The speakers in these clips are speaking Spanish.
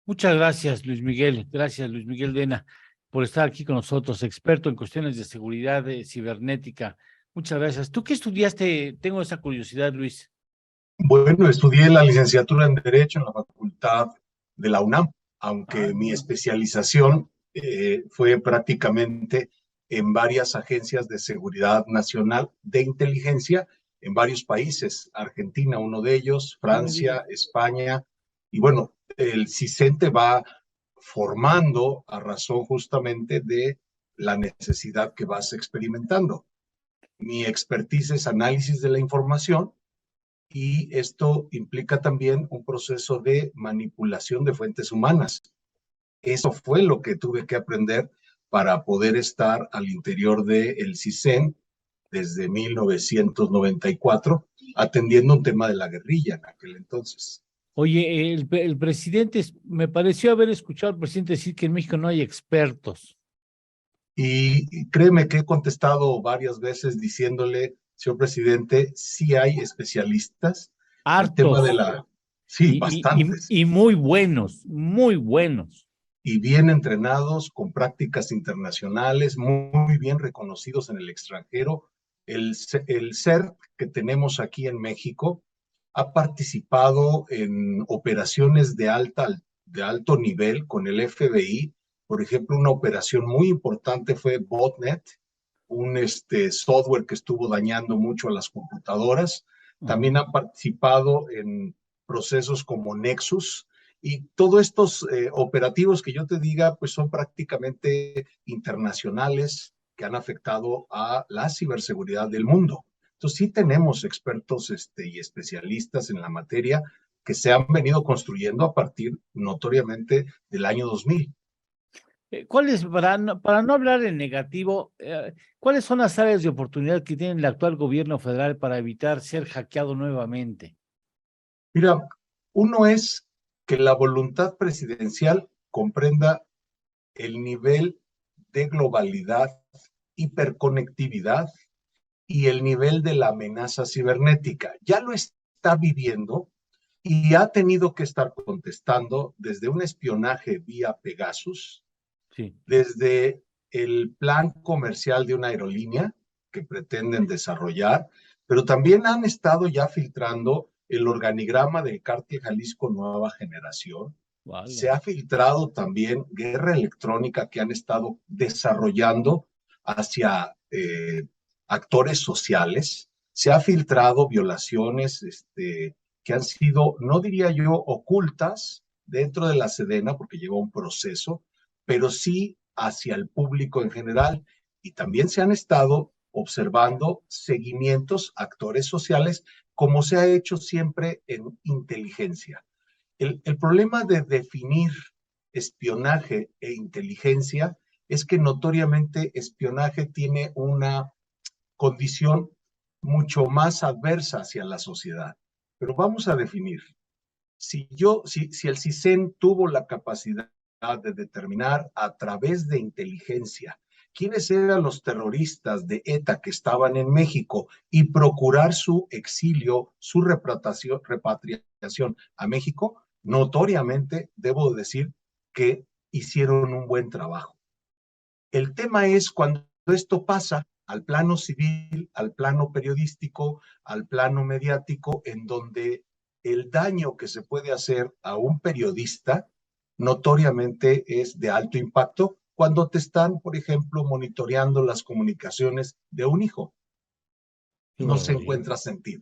Muchas gracias, Luis Miguel. Gracias, Luis Miguel Dena, por estar aquí con nosotros, experto en cuestiones de seguridad cibernética. Muchas gracias. ¿Tú qué estudiaste? Tengo esa curiosidad, Luis. Bueno, estudié la licenciatura en Derecho en la Facultad de la UNAM, Ah, aunque mi especialización fue prácticamente en varias agencias de seguridad nacional de inteligencia en varios países, Argentina, uno de ellos, no me digas. Francia, España, y bueno, el CISEN te va formando a razón justamente de la necesidad que vas experimentando. Mi expertise es análisis de la información y esto implica también un proceso de manipulación de fuentes humanas. Eso fue lo que tuve que aprender para poder estar al interior del CISEN desde 1994, atendiendo un tema de la guerrilla en aquel entonces. Oye, el presidente, me pareció haber escuchado al presidente decir que en México no hay expertos. Y créeme que he contestado varias veces diciéndole, señor presidente, sí hay especialistas. El tema de Hartos la, sí, bastantes. y muy buenos, muy buenos. Y bien entrenados, con prácticas internacionales, muy bien reconocidos en el extranjero. El CERT que tenemos aquí en México ha participado en operaciones de alto nivel con el FBI. Por ejemplo, una operación muy importante fue Botnet, un software que estuvo dañando mucho a las computadoras. También Ajá. han participado en procesos como Nexus, y todos estos operativos que yo te diga, pues son prácticamente internacionales que han afectado a la ciberseguridad del mundo. Entonces sí tenemos expertos y especialistas en la materia que se han venido construyendo a partir notoriamente del año 2000. ¿Cuáles, para no hablar en negativo, cuáles son las áreas de oportunidad que tiene el actual gobierno federal para evitar ser hackeado nuevamente? Mira, uno es que la voluntad presidencial comprenda el nivel de globalidad, hiperconectividad y el nivel de la amenaza cibernética. Ya lo está viviendo y ha tenido que estar contestando desde un espionaje vía Pegasus, Sí. desde el plan comercial de una aerolínea que pretenden desarrollar, pero también han estado ya filtrando el organigrama del cártel Jalisco Nueva Generación. Se Válgame. ha filtrado también guerra electrónica que han estado desarrollando hacia actores sociales. Se ha filtrado violaciones que han sido, no diría yo, ocultas dentro de la Sedena, porque lleva un proceso, pero sí hacia el público en general. Y también se han estado observando seguimientos a actores sociales, como se ha hecho siempre en inteligencia. El problema de definir espionaje e inteligencia es que notoriamente espionaje tiene una condición mucho más adversa hacia la sociedad. Pero vamos a definir. Si el CISEN tuvo la capacidad de determinar a través de inteligencia quiénes eran los terroristas de ETA que estaban en México y procurar su exilio, su repatriación a México, notoriamente debo decir que hicieron un buen trabajo. El tema es cuando esto pasa al plano civil, al plano periodístico, al plano mediático, en donde el daño que se puede hacer a un periodista notoriamente es de alto impacto cuando te están, por ejemplo, monitoreando las comunicaciones de un hijo. Qué No se barbaridad. encuentra sentido.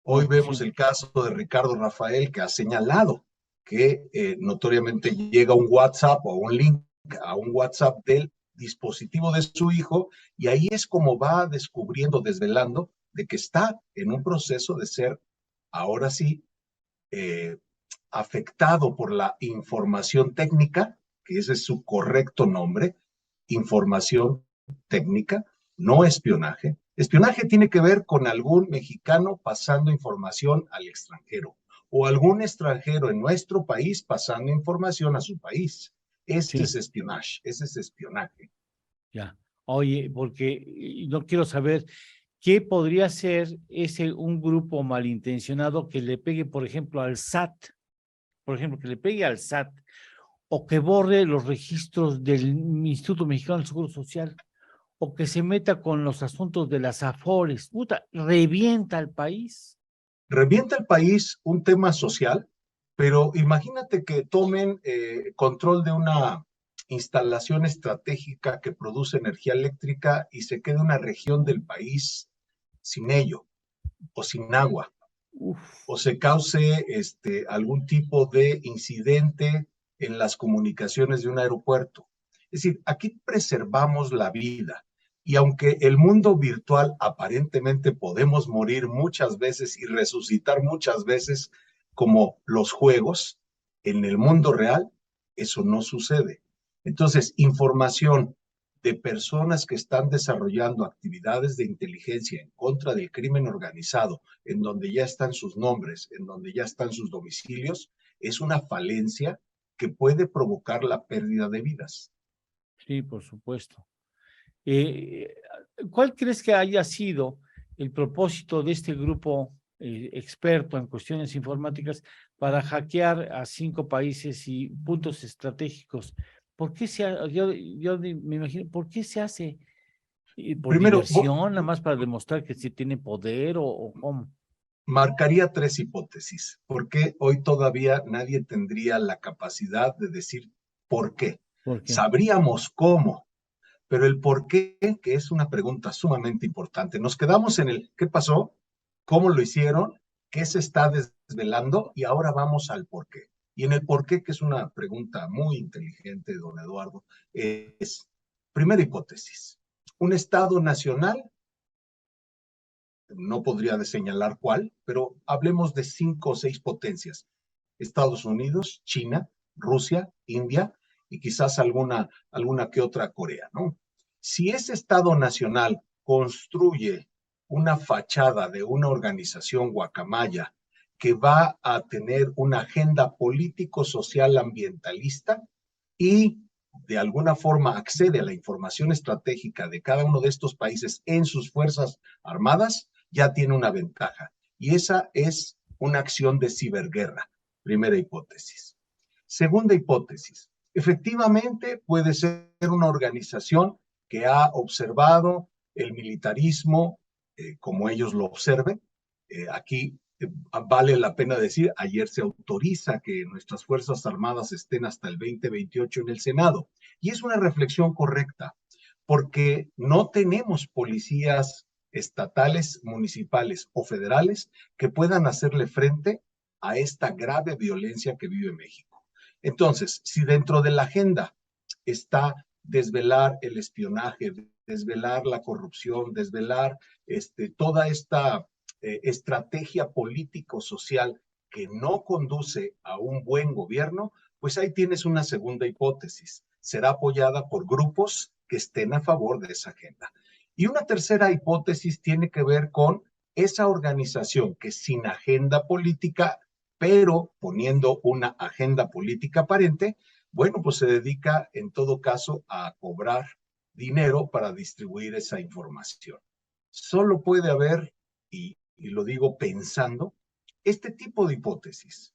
No, Hoy pues vemos sí. el caso de Ricardo Rafael, que ha señalado que notoriamente llega un WhatsApp o un link a un WhatsApp del dispositivo de su hijo, y ahí es como va descubriendo, desvelando, de que está en un proceso de ser, ahora sí, eh, afectado por la información técnica, que ese es su correcto nombre, información técnica, no espionaje. Espionaje tiene que ver con algún mexicano pasando información al extranjero o algún extranjero en nuestro país pasando información a su país. Ese Sí, es espionaje, ese es espionaje. ya. Oye, porque no quiero saber qué podría ser ese un grupo malintencionado que le pegue, por ejemplo, al SAT. por ejemplo, que le pegue al SAT o que borre los registros del Instituto Mexicano del Seguro Social o que se meta con los asuntos de las Afores, puta, revienta al país. Revienta el país un tema social, pero imagínate que tomen control de una instalación estratégica que produce energía eléctrica y se quede una región del país sin ello o sin agua, Uf, o se cause algún tipo de incidente en las comunicaciones de un aeropuerto. Es decir, aquí preservamos la vida. Y aunque el mundo virtual aparentemente podemos morir muchas veces y resucitar muchas veces como los juegos, en el mundo real eso no sucede. Entonces, información de personas que están desarrollando actividades de inteligencia en contra del crimen organizado, en donde ya están sus nombres, en donde ya están sus domicilios, es una falencia que puede provocar la pérdida de vidas. sí, por supuesto. Eh, ¿Cuál crees que haya sido el propósito de este grupo experto en cuestiones informáticas para hackear a 5 países y puntos estratégicos? ¿Por qué yo me imagino, ¿por qué se hace? ¿Por Primero, diversión, nada más para demostrar que se tiene poder o cómo? marcaría tres hipótesis. ¿Por qué hoy todavía nadie tendría la capacidad de decir por qué? ¿Por qué? Sabríamos cómo, pero el por qué, que es una pregunta sumamente importante. Nos quedamos en el qué pasó, cómo lo hicieron, qué se está desvelando y ahora vamos al por qué. Y en el por qué, que es una pregunta muy inteligente, don Eduardo, es, primera hipótesis, un Estado nacional, no podría señalar cuál, pero hablemos de 5 o 6 potencias: Estados Unidos, China, Rusia, India y quizás alguna que otra Corea, ¿no? Si ese Estado nacional construye una fachada de una organización guacamaya que va a tener una agenda político-social ambientalista y de alguna forma accede a la información estratégica de cada uno de estos países en sus fuerzas armadas, ya tiene una ventaja. Y esa es una acción de ciberguerra. Primera hipótesis. Segunda hipótesis. Efectivamente, puede ser una organización que ha observado el militarismo como ellos lo observen. Aquí vale la pena decir, ayer se autoriza que nuestras Fuerzas Armadas estén hasta el 2028 en el Senado. Y es una reflexión correcta, porque no tenemos policías estatales, municipales o federales que puedan hacerle frente a esta grave violencia que vive México. Entonces, si dentro de la agenda está desvelar el espionaje, desvelar la corrupción, desvelar toda esta estrategia político-social que no conduce a un buen gobierno, pues ahí tienes una segunda hipótesis. Será apoyada por grupos que estén a favor de esa agenda. Y una tercera hipótesis tiene que ver con esa organización que sin agenda política, pero poniendo una agenda política aparente, bueno, pues se dedica en todo caso a cobrar dinero para distribuir esa información. Solo puede haber, y lo digo pensando, este tipo de hipótesis.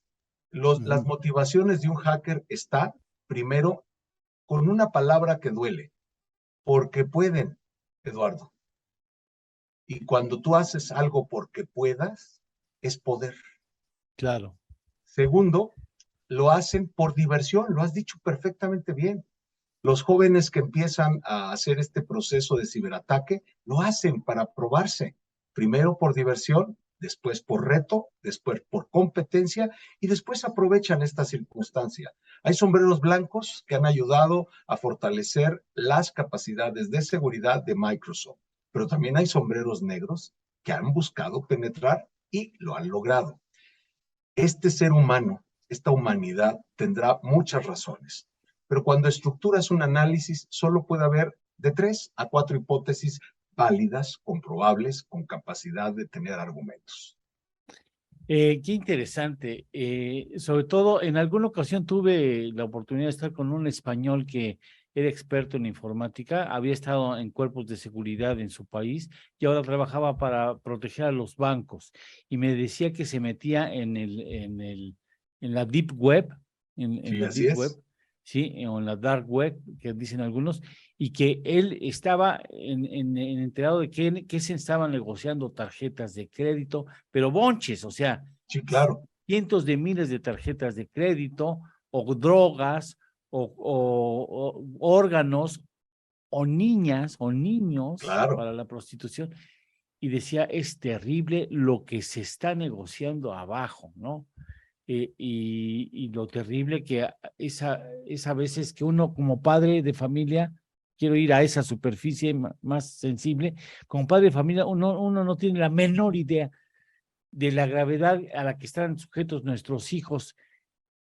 Las motivaciones de un hacker están, primero, con una palabra que duele, porque pueden, Eduardo. Y cuando tú haces algo porque puedas, es poder. Claro. Segundo, lo hacen por diversión, lo has dicho perfectamente bien. Los jóvenes que empiezan a hacer este proceso de ciberataque lo hacen para probarse, primero por diversión, después por reto, después por competencia y después aprovechan esta circunstancia. Hay sombreros blancos que han ayudado a fortalecer las capacidades de seguridad de Microsoft, pero también hay sombreros negros que han buscado penetrar y lo han logrado. Este ser humano, esta humanidad, tendrá muchas razones, pero cuando estructuras un análisis, solo puede haber de 3 a 4 hipótesis válidas, comprobables, con capacidad de tener argumentos. Qué interesante. Sobre todo, en alguna ocasión tuve la oportunidad de estar con un español que era experto en informática, había estado en cuerpos de seguridad en su país y ahora trabajaba para proteger a los bancos. Y me decía que se metía en la deep web, en Sí, la así deep web, es. sí, o en la dark web, que dicen algunos, y que él estaba enterado de que se estaban negociando tarjetas de crédito, pero bonches, o sea, Sí, claro, cientos de miles de tarjetas de crédito, o drogas, o órganos, o niñas, o niños claro. para la prostitución, y decía, es terrible lo que se está negociando abajo, ¿no? Y lo terrible que es a veces que uno como padre de familia, quiero ir a esa superficie más sensible, como padre de familia, uno no tiene la menor idea de la gravedad a la que están sujetos nuestros hijos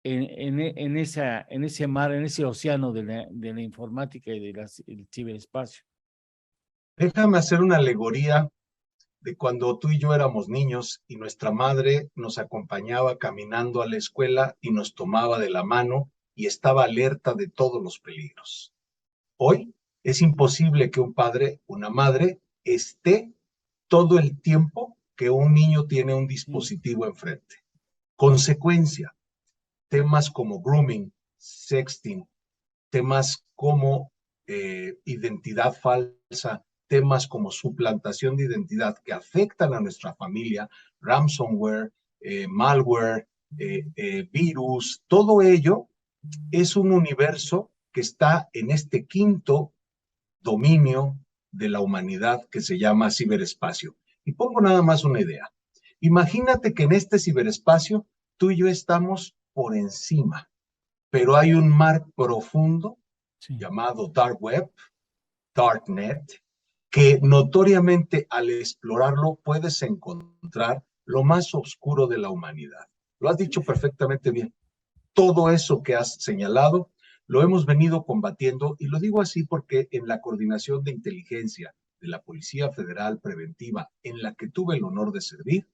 en ese mar, en ese océano de la informática y del ciberespacio. Déjame hacer una alegoría de cuando tú y yo éramos niños y nuestra madre nos acompañaba caminando a la escuela y nos tomaba de la mano y estaba alerta de todos los peligros. Hoy es imposible que un padre, una madre, esté todo el tiempo que un niño tiene un Sí, dispositivo enfrente. Consecuencia, temas como grooming, sexting, temas como identidad falsa, temas como suplantación de identidad que afectan a nuestra familia, ransomware, malware, virus, todo ello es un universo que está en este quinto dominio de la humanidad que se llama ciberespacio. Y pongo nada más una idea. Imagínate que en este ciberespacio tú y yo estamos por encima, pero hay un mar profundo sí, llamado Dark Web, Darknet, que notoriamente al explorarlo puedes encontrar lo más oscuro de la humanidad. Lo has dicho perfectamente bien. Todo eso que has señalado lo hemos venido combatiendo y lo digo así porque en la coordinación de inteligencia de la Policía Federal Preventiva en la que tuve el honor de servir,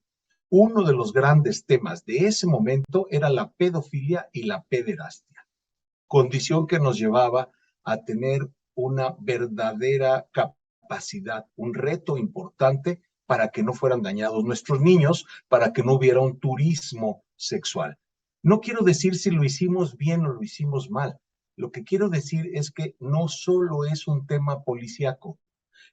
uno de los grandes temas de ese momento era la pedofilia y la pederastia, condición que nos llevaba a tener una verdadera capacidad, un reto importante para que no fueran dañados nuestros niños, para que no hubiera un turismo sexual. No quiero decir si lo hicimos bien o lo hicimos mal. Lo que quiero decir es que no solo es un tema policíaco,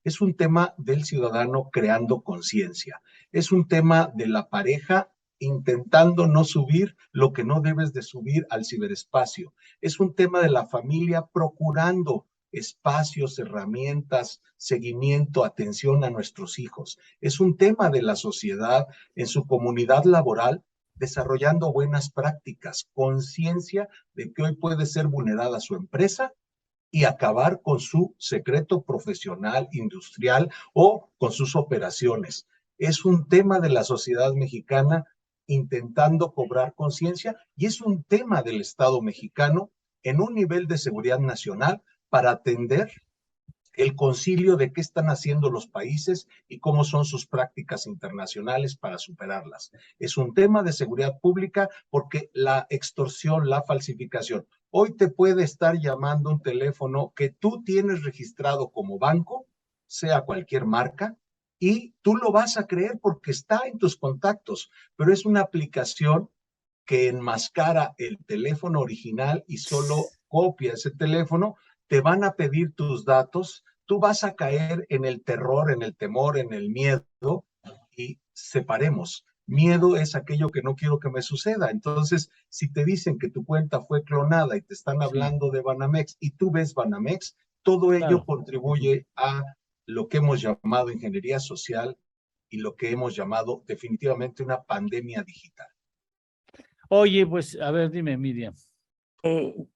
es un tema del ciudadano creando conciencia, es un tema de la pareja intentando no subir lo que no debes de subir al ciberespacio, es un tema de la familia procurando espacios, herramientas, seguimiento, atención a nuestros hijos. Es un tema de la sociedad en su comunidad laboral desarrollando buenas prácticas, conciencia de que hoy puede ser vulnerada su empresa y acabar con su secreto profesional, industrial o con sus operaciones. Es un tema de la sociedad mexicana intentando cobrar conciencia y es un tema del Estado mexicano en un nivel de seguridad nacional para atender el concilio de qué están haciendo los países y cómo son sus prácticas internacionales para superarlas. Es un tema de seguridad pública porque la extorsión, la falsificación, hoy te puede estar llamando un teléfono que tú tienes registrado como banco, sea cualquier marca, y tú lo vas a creer porque está en tus contactos, pero es una aplicación que enmascara el teléfono original y solo copia ese teléfono, te van a pedir tus datos, tú vas a caer en el terror, en el temor, en el miedo y separemos. Miedo es aquello que no quiero que me suceda. Entonces, si te dicen que tu cuenta fue clonada y te están sí, hablando de Banamex y tú ves Banamex, todo ello claro. Ujú. contribuye a lo que hemos llamado ingeniería social y lo que hemos llamado definitivamente una pandemia digital. Oye, pues, a ver, dime, Miriam.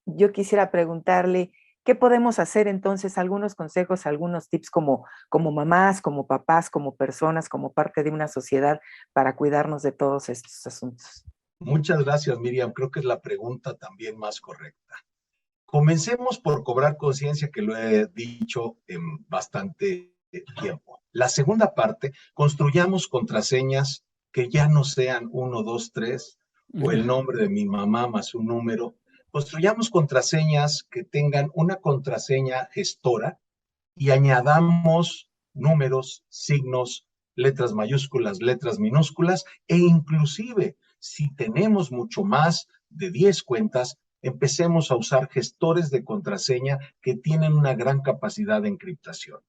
Yo quisiera preguntarle, ¿qué podemos hacer entonces? Algunos consejos, algunos tips como mamás, como papás, como personas, como parte de una sociedad para cuidarnos de todos estos asuntos. Muchas gracias, Miriam. Creo que es la pregunta también más correcta. Comencemos por cobrar conciencia, que lo he dicho en bastante tiempo. La segunda parte, construyamos contraseñas que ya no sean 1, 2, 3 o el nombre de mi mamá más un número. Construyamos contraseñas que tengan una contraseña gestora y añadamos números, signos, letras mayúsculas, letras minúsculas e inclusive Si tenemos mucho más de 10 cuentas, empecemos a usar gestores de contraseña que tienen una gran capacidad de encriptación.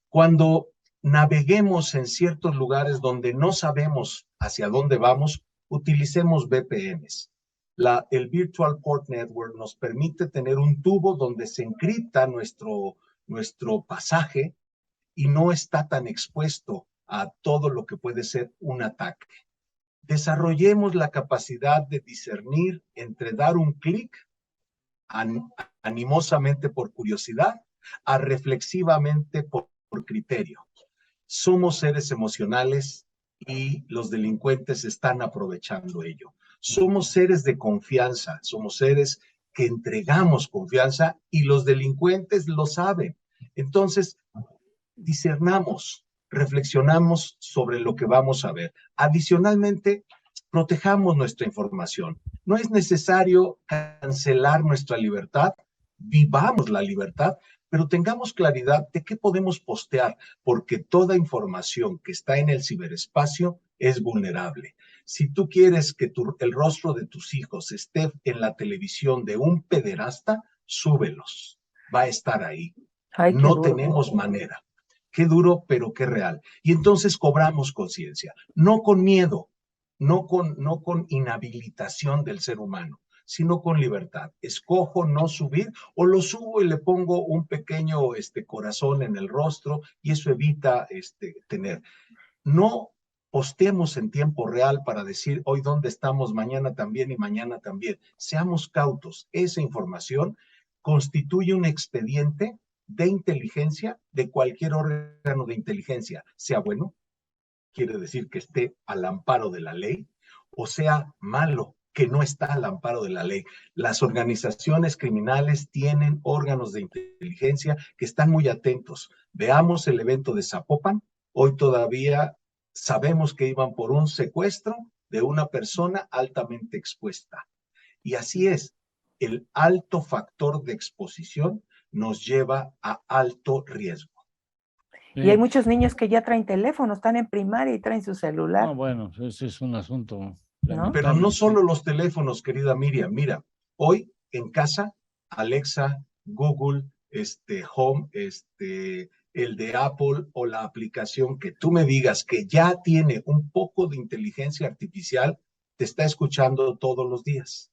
Cuando naveguemos en ciertos lugares donde no sabemos hacia dónde vamos, utilicemos VPNs. El Virtual Port Network nos permite tener un tubo donde se encripta nuestro pasaje y no está tan expuesto a todo lo que puede ser un ataque. Desarrollemos la capacidad de discernir entre dar un clic animosamente por curiosidad a reflexivamente por criterio. Somos seres emocionales y los delincuentes están aprovechando ello. Somos seres de confianza, somos seres que entregamos confianza y los delincuentes lo saben. Entonces, discernamos, reflexionamos sobre lo que vamos a ver. Adicionalmente, protejamos nuestra información. No es necesario cancelar nuestra libertad, vivamos la libertad, pero tengamos claridad de qué podemos postear, porque toda información que está en el ciberespacio es vulnerable. Si tú quieres que el rostro de tus hijos esté en la televisión de un pederasta, súbelos, va a estar ahí. Ay, no tenemos manera. Qué duro, pero qué real. Y entonces cobramos conciencia, no con miedo, no con inhabilitación del ser humano, sino con libertad. Escojo no subir o lo subo y le pongo un pequeño corazón en el rostro y eso evita tener. No posteemos en tiempo real para decir hoy dónde estamos, mañana también y mañana también. Seamos cautos. Esa información constituye un expediente de inteligencia de cualquier órgano de inteligencia, sea bueno, quiere decir que esté al amparo de la ley, o sea malo, que no está al amparo de la ley. Las organizaciones criminales tienen órganos de inteligencia que están muy atentos. Veamos el evento de Zapopan. Hoy todavía sabemos que iban por un secuestro de una persona altamente expuesta. Y así es, el alto factor de exposición nos lleva a alto riesgo. Y hay muchos niños que ya traen teléfono, están en primaria y traen su celular. No, bueno, ese es un asunto. ¿No? Pero no solo los teléfonos, querida Miriam. Mira, hoy en casa, Alexa, Google, Home, el de Apple o la aplicación que tú me digas que ya tiene un poco de inteligencia artificial, te está escuchando todos los días.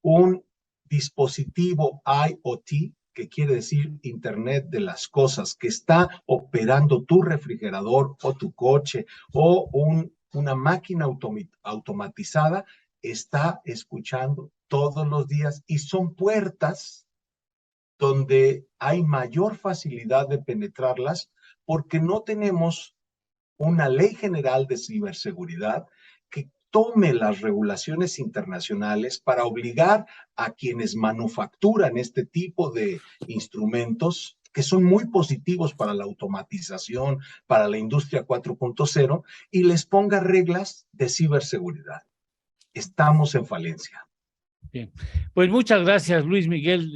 Un dispositivo IoT, que quiere decir Internet de las Cosas, que está operando tu refrigerador o tu coche o una máquina automatizada, está escuchando todos los días y son puertas donde hay mayor facilidad de penetrarlas porque no tenemos una ley general de ciberseguridad que tome las regulaciones internacionales para obligar a quienes manufacturan este tipo de instrumentos, que son muy positivos para la automatización, para la industria 4.0, y les ponga reglas de ciberseguridad. Estamos en falencia. Bien, pues muchas gracias, Luis Miguel.